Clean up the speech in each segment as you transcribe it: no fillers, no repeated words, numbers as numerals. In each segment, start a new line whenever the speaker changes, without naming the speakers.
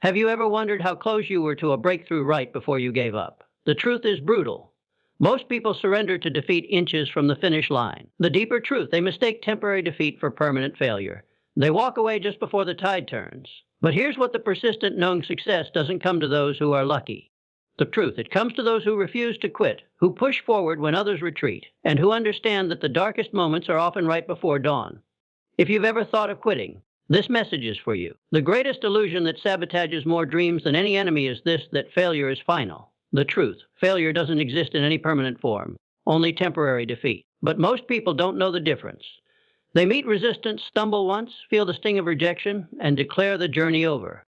Have you ever wondered how close you were to a breakthrough right before you gave up? The truth is brutal. Most people surrender to defeat inches from the finish line. The deeper truth, they mistake temporary defeat for permanent failure. They walk away just before the tide turns. But here's what the persistent knowing success doesn't come to those who are lucky. The truth, it comes to those who refuse to quit, who push forward when others retreat, and who understand that the darkest moments are often right before dawn. If you've ever thought of quitting, this message is for you. The greatest illusion that sabotages more dreams than any enemy is this, that failure is final. The truth, failure doesn't exist in any permanent form, only temporary defeat. But most people don't know the difference. They meet resistance, stumble once, feel the sting of rejection, and declare the journey over.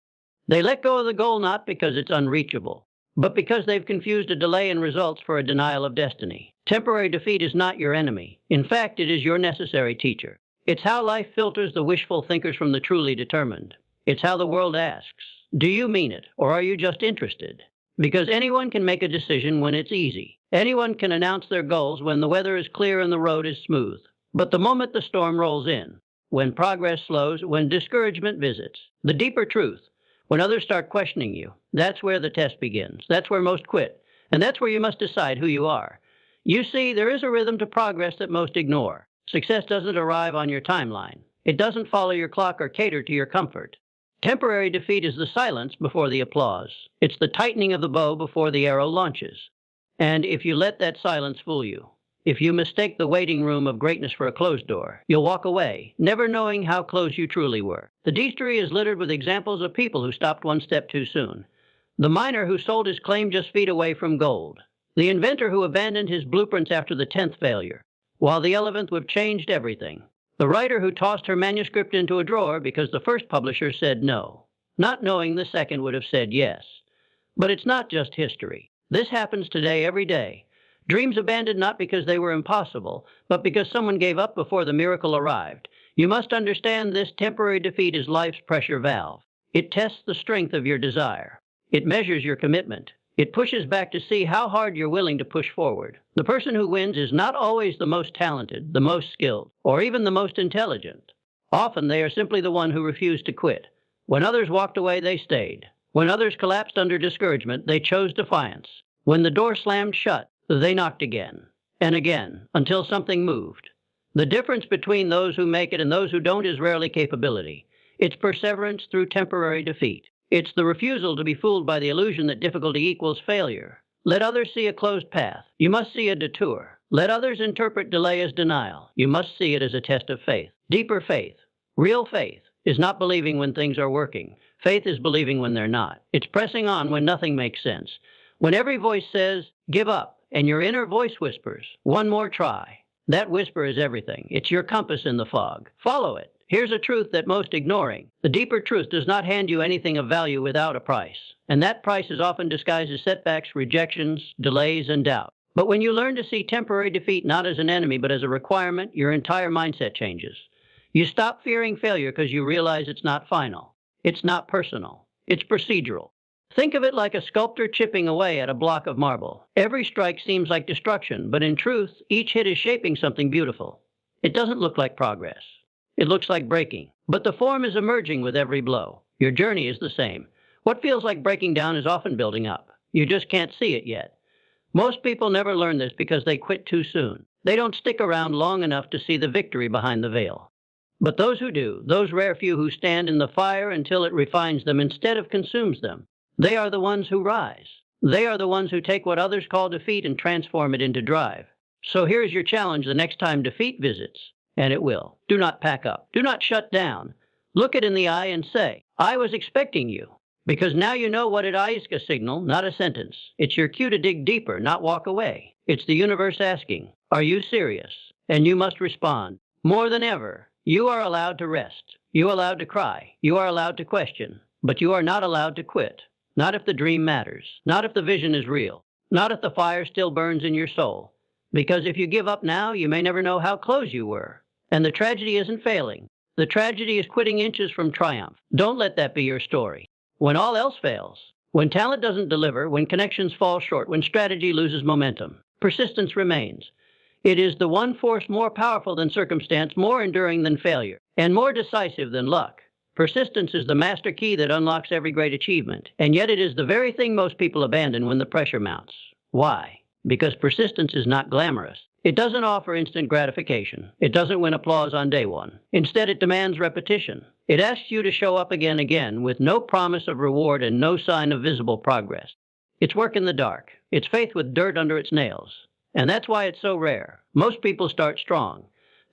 They let go of the goal not because it's unreachable, but because they've confused a delay in results for a denial of destiny. Temporary defeat is not your enemy. In fact, it is your necessary teacher. It's how life filters the wishful thinkers from the truly determined. It's how the world asks, do you mean it, or are you just interested? Because anyone can make a decision when it's easy. Anyone can announce their goals when the weather is clear and the road is smooth. But the moment the storm rolls in, when progress slows, when discouragement visits, the deeper truth, when others start questioning you, that's where the test begins. That's where most quit. And that's where you must decide who you are. You see, there is a rhythm to progress that most ignore. Success doesn't arrive on your timeline. It doesn't follow your clock or cater to your comfort. Temporary defeat is the silence before the applause. It's the tightening of the bow before the arrow launches. And if you let that silence fool you, if you mistake the waiting room of greatness for a closed door, you'll walk away, never knowing how close you truly were. The history is littered with examples of people who stopped one step too soon. The miner who sold his claim just feet away from gold. The inventor who abandoned his blueprints after the 10th failure, while the 11th would have changed everything. The writer who tossed her manuscript into a drawer because the first publisher said no, not knowing the second would have said yes. But it's not just history. This happens today, every day. Dreams abandoned not because they were impossible, but because someone gave up before the miracle arrived. You must understand this temporary defeat is life's pressure valve. It tests the strength of your desire. It measures your commitment. It pushes back to see how hard you're willing to push forward. The person who wins is not always the most talented, the most skilled, or even the most intelligent. Often they are simply the one who refused to quit. When others walked away, they stayed. When others collapsed under discouragement, they chose defiance. When the door slammed shut, they knocked again and again until something moved. The difference between those who make it and those who don't is rarely capability. It's perseverance through temporary defeat. It's the refusal to be fooled by the illusion that difficulty equals failure. Let others see a closed path. You must see a detour. Let others interpret delay as denial. You must see it as a test of faith. Deeper faith, real faith, is not believing when things are working. Faith is believing when they're not. It's pressing on when nothing makes sense. When every voice says, give up, and your inner voice whispers, one more try. That whisper is everything. It's your compass in the fog. Follow it. Here's a truth that most ignoring. The deeper truth does not hand you anything of value without a price. And that price is often disguised as setbacks, rejections, delays, and doubt. But when you learn to see temporary defeat not as an enemy but as a requirement, your entire mindset changes. You stop fearing failure because you realize it's not final. It's not personal. It's procedural. Think of it like a sculptor chipping away at a block of marble. Every strike seems like destruction, but in truth, each hit is shaping something beautiful. It doesn't look like progress. It looks like breaking, but the form is emerging with every blow. Your journey is the same. What feels like breaking down is often building up. You just can't see it yet. Most people never learn this because they quit too soon. They don't stick around long enough to see the victory behind the veil. But those who do, those rare few who stand in the fire until it refines them instead of consumes them, they are the ones who rise. They are the ones who take what others call defeat and transform it into drive. So here's your challenge the next time defeat visits. And it will. Do not pack up. Do not shut down. Look it in the eye and say, I was expecting you. Because now you know what it is, a signal, not a sentence. It's your cue to dig deeper, not walk away. It's the universe asking, are you serious? And you must respond. More than ever, you are allowed to rest. You are allowed to cry. You are allowed to question. But you are not allowed to quit. Not if the dream matters. Not if the vision is real. Not if the fire still burns in your soul. Because if you give up now, you may never know how close you were. And the tragedy isn't failing. The tragedy is quitting inches from triumph. Don't let that be your story. When all else fails, when talent doesn't deliver, when connections fall short, when strategy loses momentum, persistence remains. It is the one force more powerful than circumstance, more enduring than failure, and more decisive than luck. Persistence is the master key that unlocks every great achievement, and yet it is the very thing most people abandon when the pressure mounts. Why? Because persistence is not glamorous. It doesn't offer instant gratification. It doesn't win applause on day one. Instead, it demands repetition. It asks you to show up again and again with no promise of reward and no sign of visible progress. It's work in the dark. It's faith with dirt under its nails. And that's why it's so rare. Most people start strong.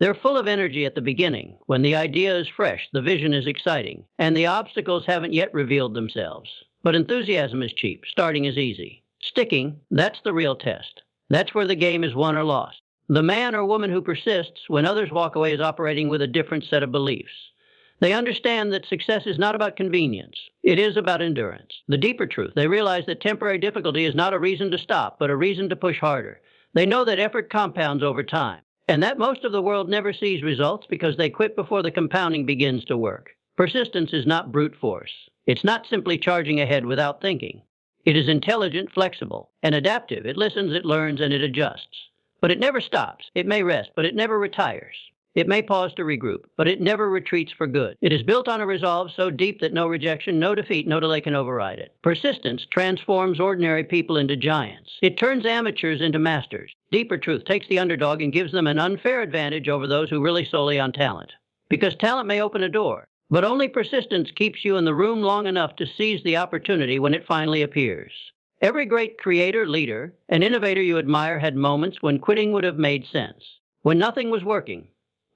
They're full of energy at the beginning, when the idea is fresh, the vision is exciting, and the obstacles haven't yet revealed themselves. But enthusiasm is cheap. Starting is easy. Sticking, that's the real test. That's where the game is won or lost. The man or woman who persists when others walk away is operating with a different set of beliefs. They understand that success is not about convenience. It is about endurance. The deeper truth, they realize that temporary difficulty is not a reason to stop, but a reason to push harder. They know that effort compounds over time, and that most of the world never sees results because they quit before the compounding begins to work. Persistence is not brute force. It's not simply charging ahead without thinking. It is intelligent, flexible, and adaptive. It listens, it learns, and it adjusts. But it never stops. It may rest, but it never retires. It may pause to regroup, but it never retreats for good. It is built on a resolve so deep that no rejection, no defeat, no delay can override it. Persistence transforms ordinary people into giants. It turns amateurs into masters. Deeper truth takes the underdog and gives them an unfair advantage over those who rely solely on talent. Because talent may open a door, but only persistence keeps you in the room long enough to seize the opportunity when it finally appears. Every great creator, leader, and innovator you admire had moments when quitting would have made sense, when nothing was working,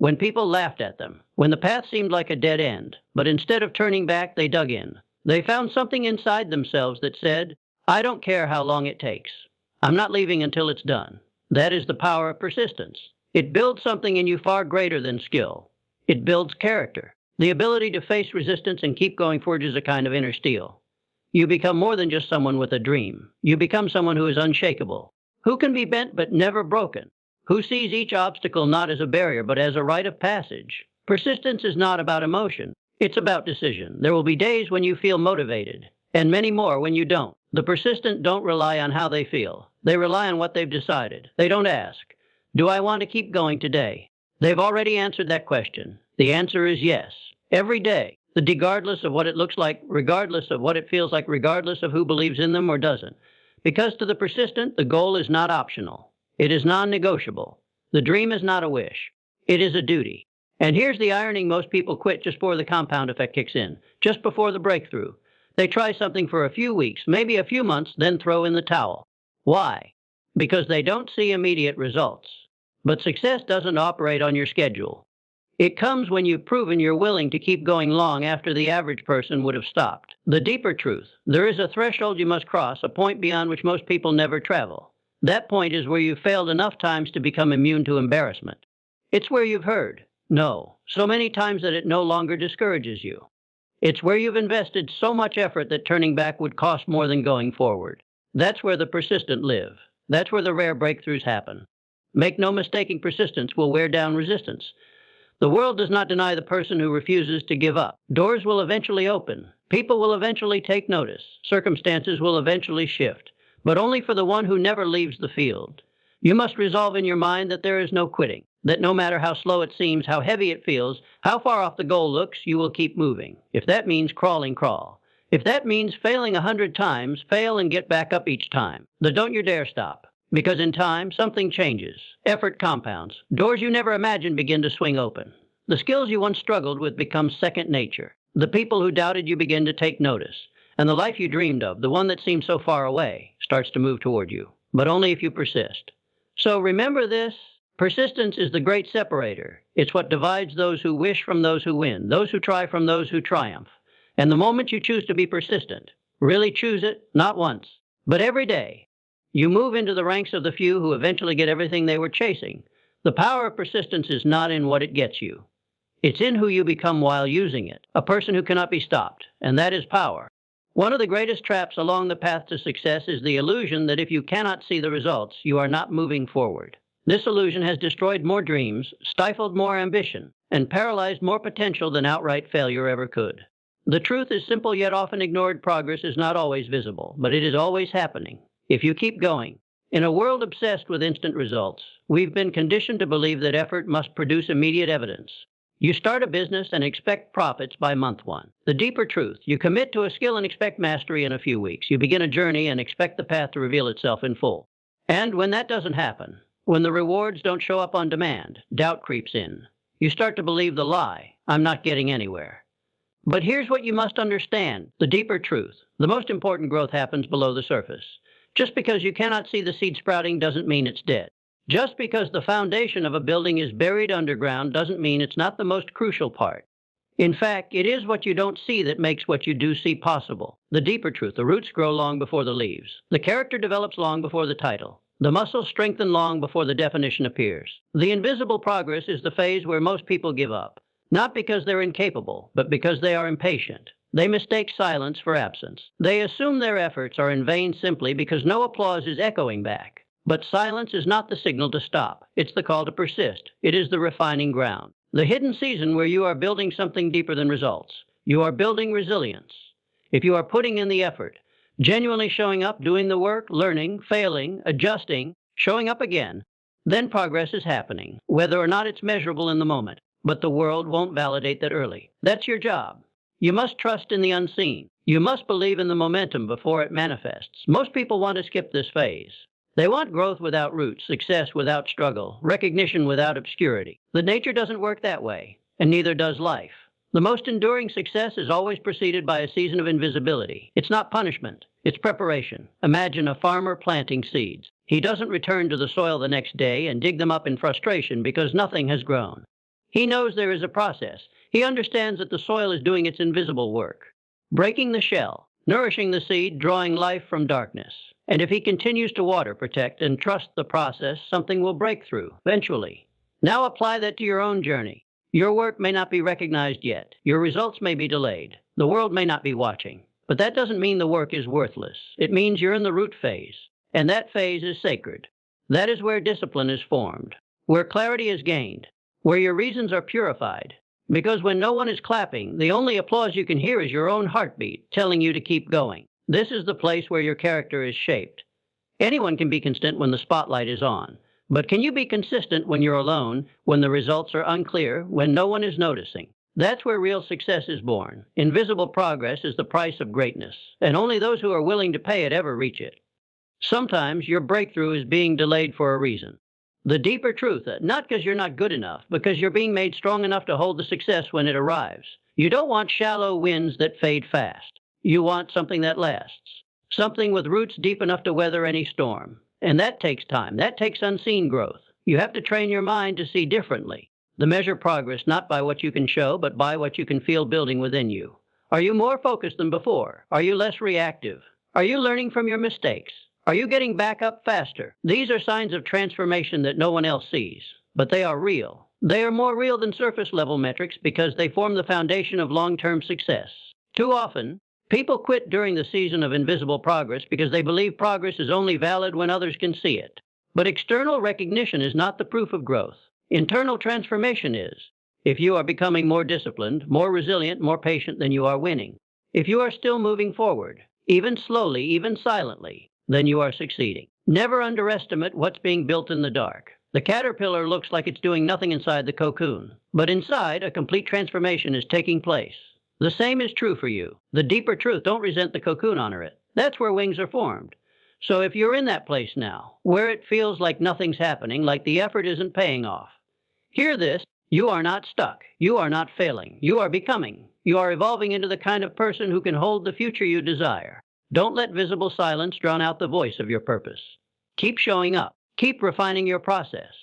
when people laughed at them, when the path seemed like a dead end. But instead of turning back, they dug in. They found something inside themselves that said, I don't care how long it takes. I'm not leaving until it's done. That is the power of persistence. It builds something in you far greater than skill. It builds character. The ability to face resistance and keep going forges a kind of inner steel. You become more than just someone with a dream. You become someone who is unshakable, who can be bent but never broken, who sees each obstacle not as a barrier but as a rite of passage. Persistence is not about emotion. It's about decision. There will be days when you feel motivated, and many more when you don't. The persistent don't rely on how they feel. They rely on what they've decided. They don't ask, do I want to keep going today? They've already answered that question. The answer is yes. Every day, regardless of what it looks like, regardless of what it feels like, regardless of who believes in them or doesn't. Because to the persistent, the goal is not optional. It is non-negotiable. The dream is not a wish. It is a duty. And here's the irony: most people quit just before the compound effect kicks in, just before the breakthrough. They try something for a few weeks, maybe a few months, then throw in the towel. Why? Because they don't see immediate results. But success doesn't operate on your schedule. It comes when you've proven you're willing to keep going long after the average person would have stopped. The deeper truth: there is a threshold you must cross, a point beyond which most people never travel. That point is where you've failed enough times to become immune to embarrassment. It's where you've heard no so many times that it no longer discourages you. It's where you've invested so much effort that turning back would cost more than going forward. That's where the persistent live. That's where the rare breakthroughs happen. Make no mistake, persistence will wear down resistance. The world does not deny the person who refuses to give up. Doors will eventually open. People will eventually take notice. Circumstances will eventually shift, but only for the one who never leaves the field. You must resolve in your mind that there is no quitting, that no matter how slow it seems, how heavy it feels, how far off the goal looks, you will keep moving. If that means crawling, crawl. If that means failing 100 times, fail and get back up each time. But don't you dare stop. Because in time, something changes. Effort compounds. Doors you never imagined begin to swing open. The skills you once struggled with become second nature. The people who doubted you begin to take notice. And the life you dreamed of, the one that seemed so far away, starts to move toward you. But only if you persist. So remember this: persistence is the great separator. It's what divides those who wish from those who win, those who try from those who triumph. And the moment you choose to be persistent, really choose it, not once, but every day, you move into the ranks of the few who eventually get everything they were chasing. The power of persistence is not in what it gets you. It's in who you become while using it, a person who cannot be stopped, and that is power. One of the greatest traps along the path to success is the illusion that if you cannot see the results, you are not moving forward. This illusion has destroyed more dreams, stifled more ambition, and paralyzed more potential than outright failure ever could. The truth is simple yet often ignored: progress is not always visible, but it is always happening. If you keep going. In a world obsessed with instant results, we've been conditioned to believe that effort must produce immediate evidence. You start a business and expect profits by month one. The deeper truth, you commit to a skill and expect mastery in a few weeks. You begin a journey and expect the path to reveal itself in full. And when that doesn't happen, when the rewards don't show up on demand, doubt creeps in. You start to believe the lie, I'm not getting anywhere. But here's what you must understand, the deeper truth. The most important growth happens below the surface. Just because you cannot see the seed sprouting doesn't mean it's dead. Just because the foundation of a building is buried underground doesn't mean it's not the most crucial part. In fact, it is what you don't see that makes what you do see possible. The deeper truth, the roots grow long before the leaves. The character develops long before the title. The muscles strengthen long before the definition appears. The invisible progress is the phase where most people give up. Not because they're incapable, but because they are impatient. They mistake silence for absence. They assume their efforts are in vain simply because no applause is echoing back. But silence is not the signal to stop. It's the call to persist. It is the refining ground. The hidden season where you are building something deeper than results. You are building resilience. If you are putting in the effort, genuinely showing up, doing the work, learning, failing, adjusting, showing up again, then progress is happening, whether or not it's measurable in the moment. But the world won't validate that early. That's your job. You must trust in the unseen. You must believe in the momentum before it manifests. Most people want to skip this phase. They want growth without roots, success without struggle, recognition without obscurity. The nature doesn't work that way, and neither does life. The most enduring success is always preceded by a season of invisibility. It's not punishment, it's preparation. Imagine a farmer planting seeds. He doesn't return to the soil the next day and dig them up in frustration because nothing has grown. He knows there is a process. He understands that the soil is doing its invisible work, breaking the shell, nourishing the seed, drawing life from darkness. And if he continues to water, protect, and trust the process, something will break through, eventually. Now apply that to your own journey. Your work may not be recognized yet. Your results may be delayed. The world may not be watching. But that doesn't mean the work is worthless. It means you're in the root phase. And that phase is sacred. That is where discipline is formed, where clarity is gained, where your reasons are purified. Because when no one is clapping, the only applause you can hear is your own heartbeat telling you to keep going. This is the place where your character is shaped. Anyone can be consistent when the spotlight is on. But can you be consistent when you're alone, when the results are unclear, when no one is noticing? That's where real success is born. Invisible progress is the price of greatness, and only those who are willing to pay it ever reach it. Sometimes your breakthrough is being delayed for a reason. The deeper truth, not because you're not good enough, because you're being made strong enough to hold the success when it arrives. You don't want shallow winds that fade fast. You want something that lasts, something with roots deep enough to weather any storm. And that takes time. That takes unseen growth. You have to train your mind to see differently, to measure progress not by what you can show, but by what you can feel building within you. Are you more focused than before? Are you less reactive? Are you learning from your mistakes? Are you getting back up faster? These are signs of transformation that no one else sees, but they are real. They are more real than surface-level metrics because they form the foundation of long-term success. Too often, people quit during the season of invisible progress because they believe progress is only valid when others can see it. But external recognition is not the proof of growth. Internal transformation is. If you are becoming more disciplined, more resilient, more patient, then you are winning. If you are still moving forward, even slowly, even silently, then you are succeeding. Never underestimate what's being built in the dark. The caterpillar looks like it's doing nothing inside the cocoon, but inside, a complete transformation is taking place. The same is true for you. The deeper truth, don't resent the cocoon, honor it. That's where wings are formed. So if you're in that place now, where it feels like nothing's happening, like the effort isn't paying off, hear this, you are not stuck. You are not failing. You are becoming. You are evolving into the kind of person who can hold the future you desire. Don't let visible silence drown out the voice of your purpose. Keep showing up. Keep refining your process.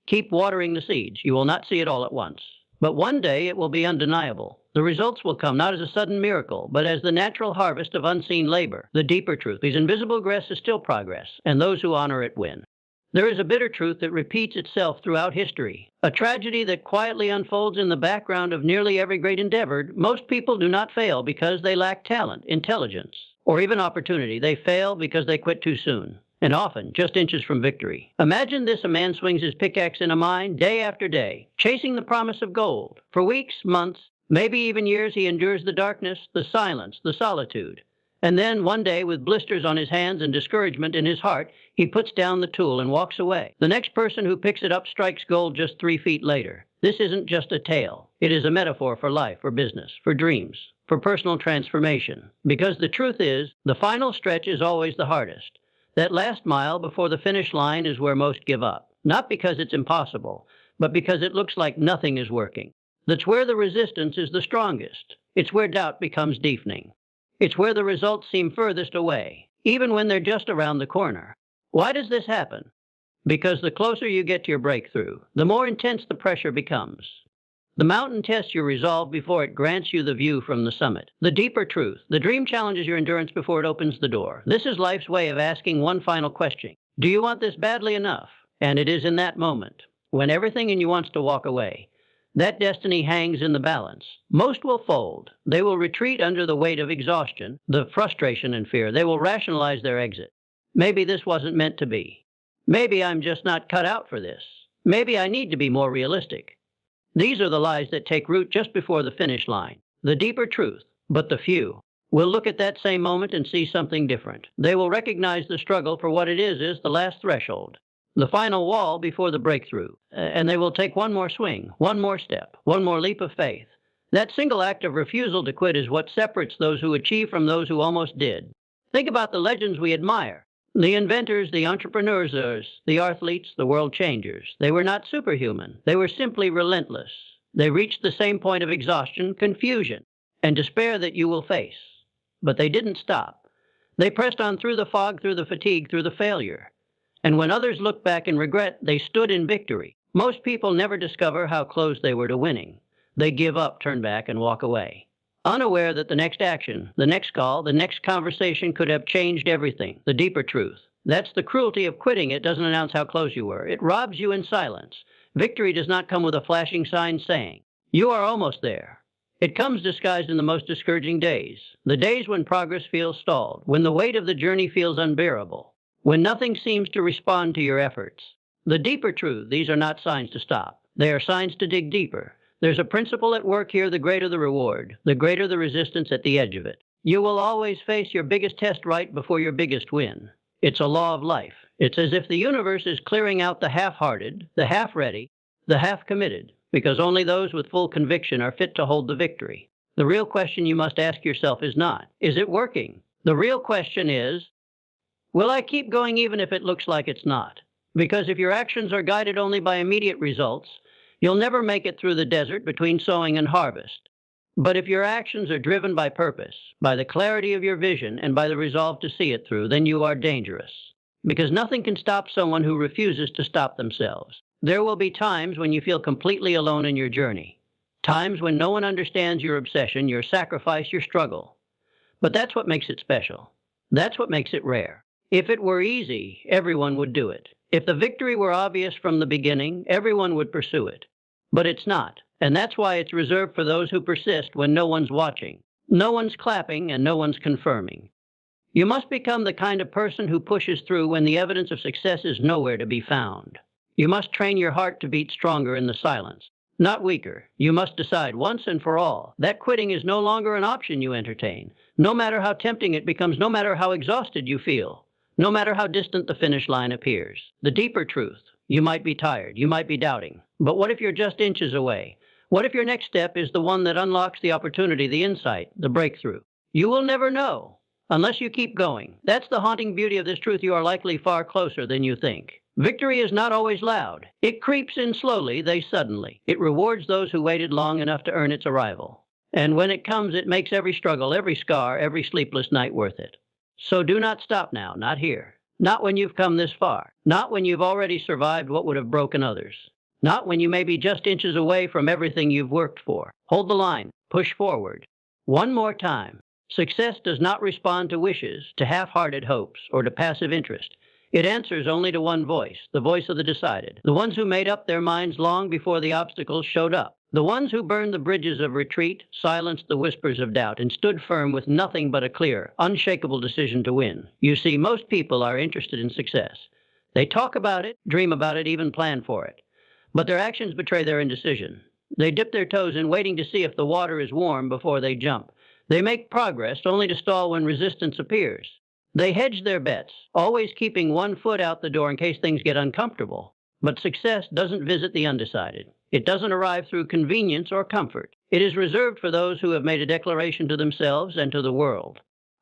Keep watering the seeds. You will not see it all at once. But one day it will be undeniable. The results will come not as a sudden miracle, but as the natural harvest of unseen labor. The deeper truth is invisible grass is still progress, and those who honor it win. There is a bitter truth that repeats itself throughout history, a tragedy that quietly unfolds in the background of nearly every great endeavor. Most people do not fail because they lack talent, intelligence, or even opportunity. They fail because they quit too soon, and often just inches from victory. Imagine this: a man swings his pickaxe in a mine day after day, chasing the promise of gold. For weeks, months, maybe even years, he endures the darkness, the silence, the solitude. And then one day, with blisters on his hands and discouragement in his heart, he puts down the tool and walks away. The next person who picks it up strikes gold just 3 feet later. This isn't just a tale. It is a metaphor for life, for business, for dreams, for personal transformation. Because the truth is, the final stretch is always the hardest. That last mile before the finish line is where most give up. Not because it's impossible, but because it looks like nothing is working. That's where the resistance is the strongest. It's where doubt becomes deafening. It's where the results seem furthest away, even when they're just around the corner. Why does this happen? Because the closer you get to your breakthrough, the more intense the pressure becomes. The mountain tests your resolve before it grants you the view from the summit. The deeper truth, the dream challenges your endurance before it opens the door. This is life's way of asking one final question. Do you want this badly enough? And it is in that moment, when everything in you wants to walk away, that destiny hangs in the balance. Most will fold. They will retreat under the weight of exhaustion, the frustration and fear. They will rationalize their exit. Maybe this wasn't meant to be. Maybe I'm just not cut out for this. Maybe I need to be more realistic. These are the lies that take root just before the finish line. The deeper truth, but the few, will look at that same moment and see something different. They will recognize the struggle for what it is the last threshold, the final wall before the breakthrough. And they will take one more swing, one more step, one more leap of faith. That single act of refusal to quit is what separates those who achieve from those who almost did. Think about the legends we admire. The inventors, the entrepreneurs, the athletes, the world changers. They were not superhuman. They were simply relentless. They reached the same point of exhaustion, confusion, and despair that you will face. But they didn't stop. They pressed on through the fog, through the fatigue, through the failure. And when others look back in regret, they stood in victory. Most people never discover how close they were to winning. They give up, turn back, and walk away, unaware that the next action, the next call, the next conversation could have changed everything. The deeper truth. That's the cruelty of quitting. It doesn't announce how close you were. It robs you in silence. Victory does not come with a flashing sign saying, "You are almost there." It comes disguised in the most discouraging days. The days when progress feels stalled, when the weight of the journey feels unbearable, when nothing seems to respond to your efforts. The deeper truth, these are not signs to stop. They are signs to dig deeper. There's a principle at work here. The greater the reward, the greater the resistance at the edge of it. You will always face your biggest test right before your biggest win. It's a law of life. It's as if the universe is clearing out the half-hearted, the half-ready, the half-committed, because only those with full conviction are fit to hold the victory. The real question you must ask yourself is not, is it working? The real question is, will I keep going even if it looks like it's not? Because if your actions are guided only by immediate results, you'll never make it through the desert between sowing and harvest. But if your actions are driven by purpose, by the clarity of your vision, and by the resolve to see it through, then you are dangerous. Because nothing can stop someone who refuses to stop themselves. There will be times when you feel completely alone in your journey. Times when no one understands your obsession, your sacrifice, your struggle. But that's what makes it special. That's what makes it rare. If it were easy, everyone would do it. If the victory were obvious from the beginning, everyone would pursue it. But it's not, and that's why it's reserved for those who persist when no one's watching, no one's clapping, and no one's confirming. You must become the kind of person who pushes through when the evidence of success is nowhere to be found. You must train your heart to beat stronger in the silence, not weaker. You must decide once and for all that quitting is no longer an option you entertain, no matter how tempting it becomes, no matter how exhausted you feel, no matter how distant the finish line appears. The deeper truth. You might be tired, you might be doubting, but what if you're just inches away? What if your next step is the one that unlocks the opportunity, the insight, the breakthrough? You will never know unless you keep going. That's the haunting beauty of this truth. You are likely far closer than you think. Victory is not always loud. It creeps in slowly, they suddenly. It rewards those who waited long enough to earn its arrival. And when it comes, it makes every struggle, every scar, every sleepless night worth it. So do not stop now, not here. Not when you've come this far. Not when you've already survived what would have broken others. Not when you may be just inches away from everything you've worked for. Hold the line. Push forward. One more time. Success does not respond to wishes, to half-hearted hopes, or to passive interest. It answers only to one voice, the voice of the decided, the ones who made up their minds long before the obstacles showed up, the ones who burned the bridges of retreat, silenced the whispers of doubt, and stood firm with nothing but a clear, unshakable decision to win. You see, most people are interested in success. They talk about it, dream about it, even plan for it. But their actions betray their indecision. They dip their toes in waiting to see if the water is warm before they jump. They make progress only to stall when resistance appears. They hedge their bets, always keeping one foot out the door in case things get uncomfortable. But success doesn't visit the undecided. It doesn't arrive through convenience or comfort. It is reserved for those who have made a declaration to themselves and to the world.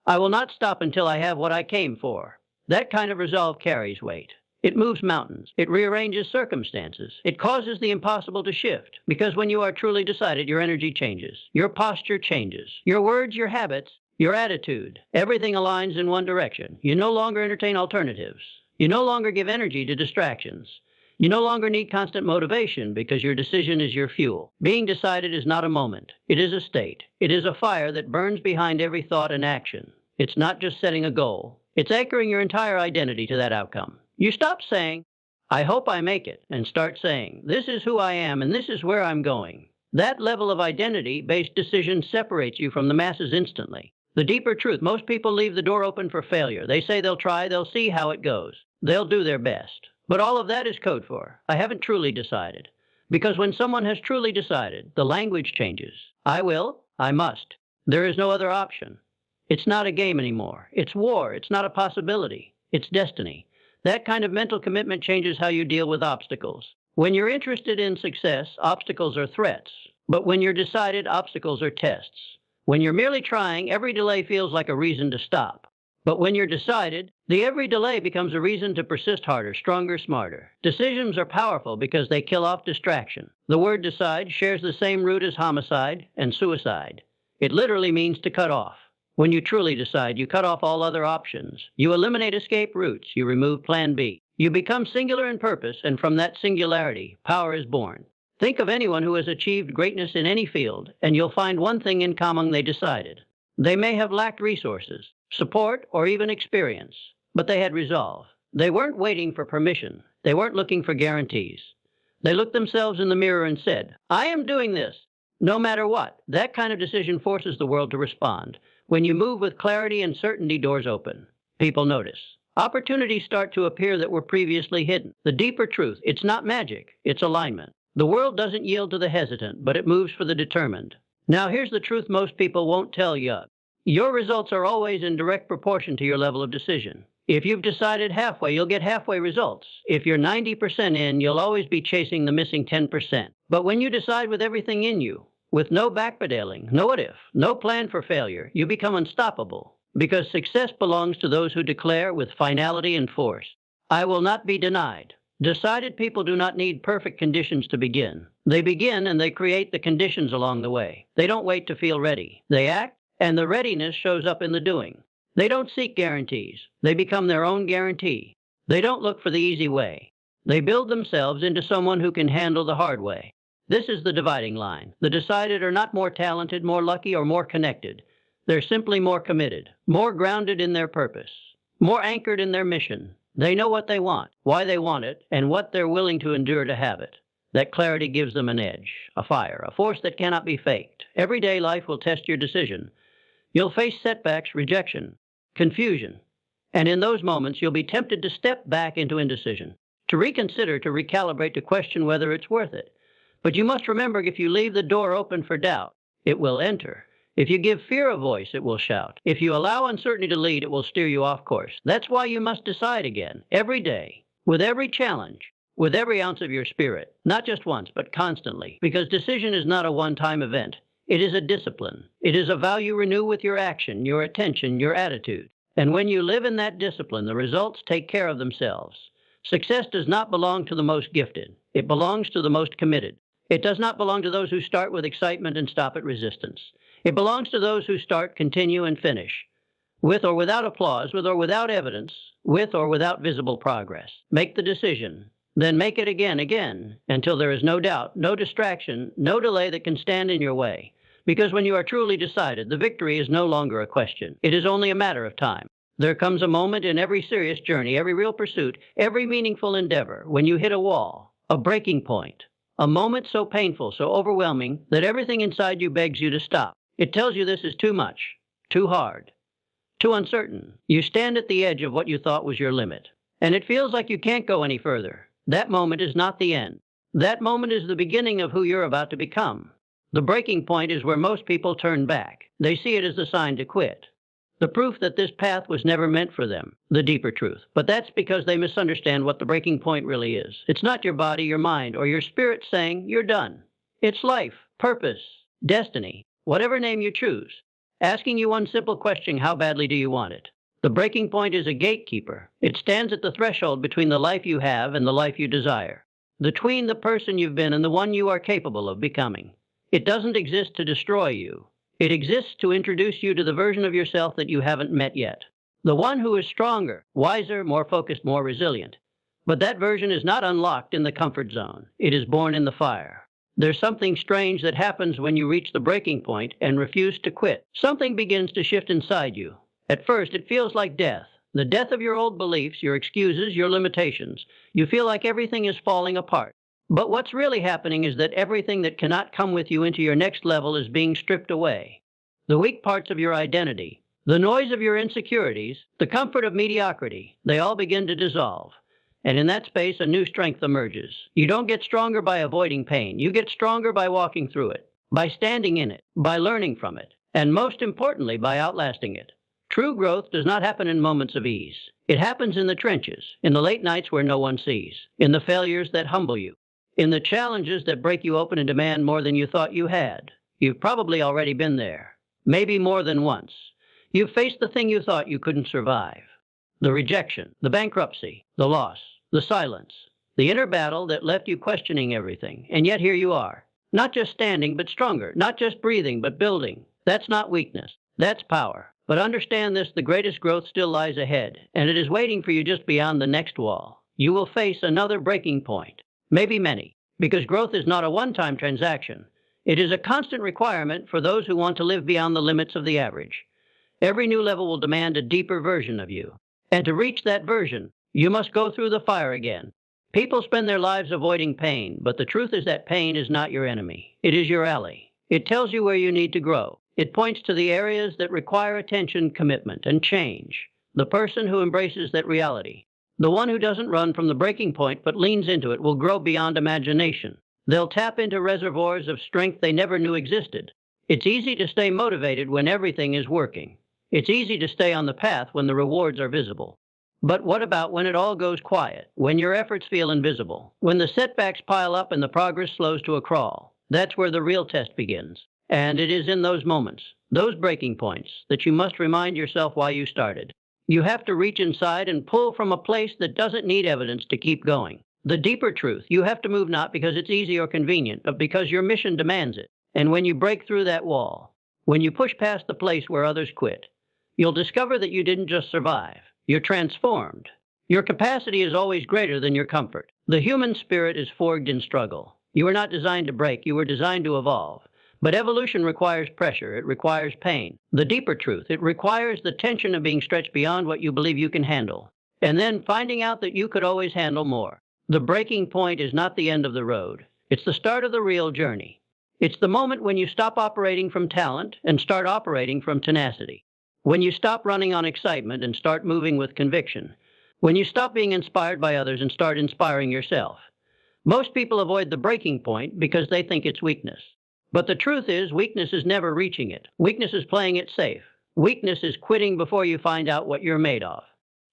I will not stop until I have what I came for. That kind of resolve carries weight. It moves mountains. It rearranges circumstances. It causes the impossible to shift. Because when you are truly decided, your energy changes. Your posture changes. Your words, your habits, your attitude. Everything aligns in one direction. You no longer entertain alternatives. You no longer give energy to distractions. You no longer need constant motivation because your decision is your fuel. Being decided is not a moment. It is a state. It is a fire that burns behind every thought and action. It's not just setting a goal. It's anchoring your entire identity to that outcome. You stop saying, I hope I make it, and start saying, this is who I am and this is where I'm going. That level of identity-based decision separates you from the masses instantly. The deeper truth, most people leave the door open for failure. They say they'll try, they'll see how it goes. They'll do their best. But all of that is code for, I haven't truly decided. Because when someone has truly decided, the language changes. I will, I must. There is no other option. It's not a game anymore. It's war. It's not a possibility. It's destiny. That kind of mental commitment changes how you deal with obstacles. When you're interested in success, obstacles are threats. But when you're decided, obstacles are tests. When you're merely trying, every delay feels like a reason to stop. But when you're decided, the every delay becomes a reason to persist harder, stronger, smarter. Decisions are powerful because they kill off distraction. The word decide shares the same root as homicide and suicide. It literally means to cut off. When you truly decide, you cut off all other options. You eliminate escape routes. You remove plan B. You become singular in purpose, and from that singularity, power is born. Think of anyone who has achieved greatness in any field, and you'll find one thing in common: they decided. They may have lacked resources, support, or even experience, but they had resolve. They weren't waiting for permission. They weren't looking for guarantees. They looked themselves in the mirror and said, I am doing this, no matter what. That kind of decision forces the world to respond. When you move with clarity and certainty, doors open. People notice. Opportunities start to appear that were previously hidden. The deeper truth, it's not magic, it's alignment. The world doesn't yield to the hesitant, but it moves for the determined. Now here's the truth most people won't tell you. Your results are always in direct proportion to your level of decision. If you've decided halfway, you'll get halfway results. If you're 90% in, you'll always be chasing the missing 10%. But when you decide with everything in you, with no backpedaling, no what if, no plan for failure, you become unstoppable. Because success belongs to those who declare with finality and force, I will not be denied. Decided people do not need perfect conditions to begin. They begin and they create the conditions along the way. They don't wait to feel ready. They act, and the readiness shows up in the doing. They don't seek guarantees. They become their own guarantee. They don't look for the easy way. They build themselves into someone who can handle the hard way. This is the dividing line. The decided are not more talented, more lucky, or more connected. They're simply more committed, more grounded in their purpose, more anchored in their mission. They know what they want, why they want it, and what they're willing to endure to have it. That clarity gives them an edge, a fire, a force that cannot be faked. Everyday life will test your decision. You'll face setbacks, rejection, confusion, and in those moments you'll be tempted to step back into indecision, to reconsider, to recalibrate, to question whether it's worth it. But you must remember, if you leave the door open for doubt, it will enter. If you give fear a voice, it will shout. If you allow uncertainty to lead, it will steer you off course. That's why you must decide again, every day, with every challenge, with every ounce of your spirit, not just once, but constantly. Because decision is not a one-time event. It is a discipline. It is a vow you renew with your action, your attention, your attitude. And when you live in that discipline, the results take care of themselves. Success does not belong to the most gifted. It belongs to the most committed. It does not belong to those who start with excitement and stop at resistance. It belongs to those who start, continue, and finish. With or without applause, with or without evidence, with or without visible progress. Make the decision. Then make it again, until there is no doubt, no distraction, no delay that can stand in your way. Because when you are truly decided, the victory is no longer a question. It is only a matter of time. There comes a moment in every serious journey, every real pursuit, every meaningful endeavor, when you hit a wall, a breaking point. A moment so painful, so overwhelming, that everything inside you begs you to stop. It tells you this is too much, too hard, too uncertain. You stand at the edge of what you thought was your limit, and it feels like you can't go any further. That moment is not the end. That moment is the beginning of who you're about to become. The breaking point is where most people turn back. They see it as the sign to quit. The proof that this path was never meant for them, the deeper truth. But that's because they misunderstand what the breaking point really is. It's not your body, your mind, or your spirit saying, you're done. It's life, purpose, destiny, whatever name you choose, asking you one simple question: how badly do you want it? The breaking point is a gatekeeper. It stands at the threshold between the life you have and the life you desire, between the person you've been and the one you are capable of becoming. It doesn't exist to destroy you. It exists to introduce you to the version of yourself that you haven't met yet. The one who is stronger, wiser, more focused, more resilient. But that version is not unlocked in the comfort zone. It is born in the fire. There's something strange that happens when you reach the breaking point and refuse to quit. Something begins to shift inside you. At first, it feels like death. The death of your old beliefs, your excuses, your limitations. You feel like everything is falling apart. But what's really happening is that everything that cannot come with you into your next level is being stripped away. The weak parts of your identity, the noise of your insecurities, the comfort of mediocrity, they all begin to dissolve. And in that space, a new strength emerges. You don't get stronger by avoiding pain. You get stronger by walking through it, by standing in it, by learning from it, and most importantly, by outlasting it. True growth does not happen in moments of ease. It happens in the trenches, in the late nights where no one sees, in the failures that humble you, in the challenges that break you open and demand more than you thought you had. You've probably already been there, maybe more than once. You've faced the thing you thought you couldn't survive. The rejection, the bankruptcy, the loss, the silence, the inner battle that left you questioning everything. And yet here you are, not just standing, but stronger, not just breathing, but building. That's not weakness, that's power. But understand this: the greatest growth still lies ahead, and it is waiting for you just beyond the next wall. You will face another breaking point. Maybe many, because growth is not a one-time transaction. It is a constant requirement for those who want to live beyond the limits of the average. Every new level will demand a deeper version of you. And to reach that version, you must go through the fire again. People spend their lives avoiding pain, but the truth is that pain is not your enemy. It is your ally. It tells you where you need to grow. It points to the areas that require attention, commitment, and change. The person who embraces that reality, the one who doesn't run from the breaking point but leans into it, will grow beyond imagination. They'll tap into reservoirs of strength they never knew existed. It's easy to stay motivated when everything is working. It's easy to stay on the path when the rewards are visible. But what about when it all goes quiet, when your efforts feel invisible, when the setbacks pile up and the progress slows to a crawl? That's where the real test begins. And it is in those moments, those breaking points, that you must remind yourself why you started. You have to reach inside and pull from a place that doesn't need evidence to keep going. The deeper truth: you have to move not because it's easy or convenient, but because your mission demands it. And when you break through that wall, when you push past the place where others quit, you'll discover that you didn't just survive. You're transformed. Your capacity is always greater than your comfort. The human spirit is forged in struggle. You were not designed to break. You were designed to evolve. But evolution requires pressure. It requires pain. The deeper truth: it requires the tension of being stretched beyond what you believe you can handle, and then finding out that you could always handle more. The breaking point is not the end of the road. It's the start of the real journey. It's the moment when you stop operating from talent and start operating from tenacity. When you stop running on excitement and start moving with conviction. When you stop being inspired by others and start inspiring yourself. Most people avoid the breaking point because they think it's weakness. But the truth is, weakness is never reaching it. Weakness is playing it safe. Weakness is quitting before you find out what you're made of.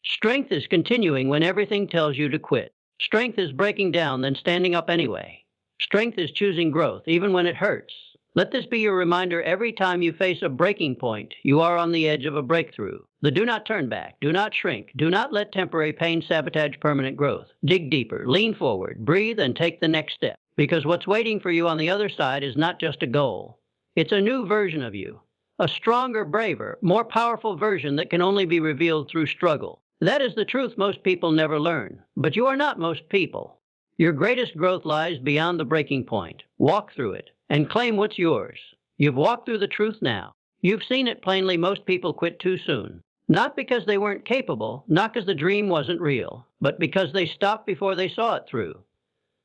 Strength is continuing when everything tells you to quit. Strength is breaking down, then standing up anyway. Strength is choosing growth, even when it hurts. Let this be your reminder every time you face a breaking point. You are on the edge of a breakthrough. The do not turn back, do not shrink, do not let temporary pain sabotage permanent growth. Dig deeper, lean forward, breathe, and take the next step. Because what's waiting for you on the other side is not just a goal. It's a new version of you. A stronger, braver, more powerful version that can only be revealed through struggle. That is the truth most people never learn. But you are not most people. Your greatest growth lies beyond the breaking point. Walk through it and claim what's yours. You've walked through the truth now. You've seen it plainly. Most people quit too soon. Not because they weren't capable, not because the dream wasn't real, but because they stopped before they saw it through.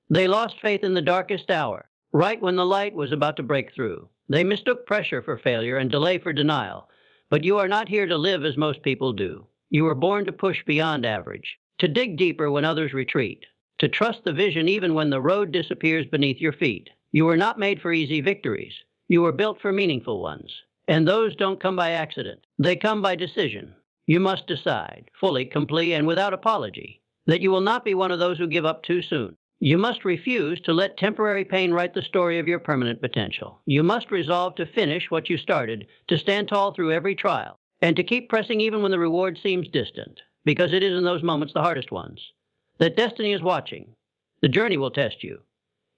They lost faith in the darkest hour, right when the light was about to break through. They mistook pressure for failure and delay for denial. But you are not here to live as most people do. You were born to push beyond average, to dig deeper when others retreat, to trust the vision even when the road disappears beneath your feet. You were not made for easy victories. You were built for meaningful ones. And those don't come by accident. They come by decision. You must decide, fully, completely, and without apology, that you will not be one of those who give up too soon. You must refuse to let temporary pain write the story of your permanent potential. You must resolve to finish what you started, to stand tall through every trial, and to keep pressing even when the reward seems distant, because it is in those moments the hardest ones. That destiny is watching. The journey will test you.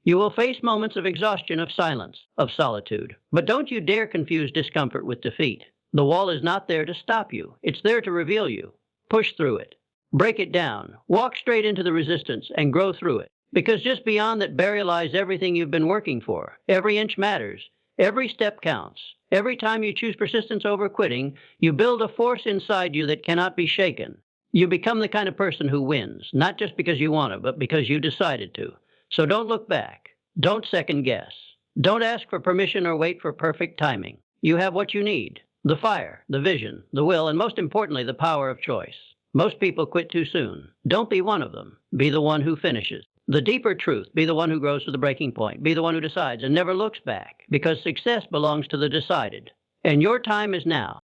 You will face moments of exhaustion, of silence, of solitude. But don't you dare confuse discomfort with defeat. The wall is not there to stop you. It's there to reveal you. Push through it. Break it down. Walk straight into the resistance and grow through it. Because just beyond that barrier lies everything you've been working for. Every inch matters. Every step counts. Every time you choose persistence over quitting, you build a force inside you that cannot be shaken. You become the kind of person who wins, not just because you want to, but because you decided to. So don't look back. Don't second guess. Don't ask for permission or wait for perfect timing. You have what you need: the fire, the vision, the will, and most importantly, the power of choice. Most people quit too soon. Don't be one of them. Be the one who finishes. The deeper truth: be the one who grows to the breaking point. Be the one who decides and never looks back, because success belongs to the decided. And your time is now.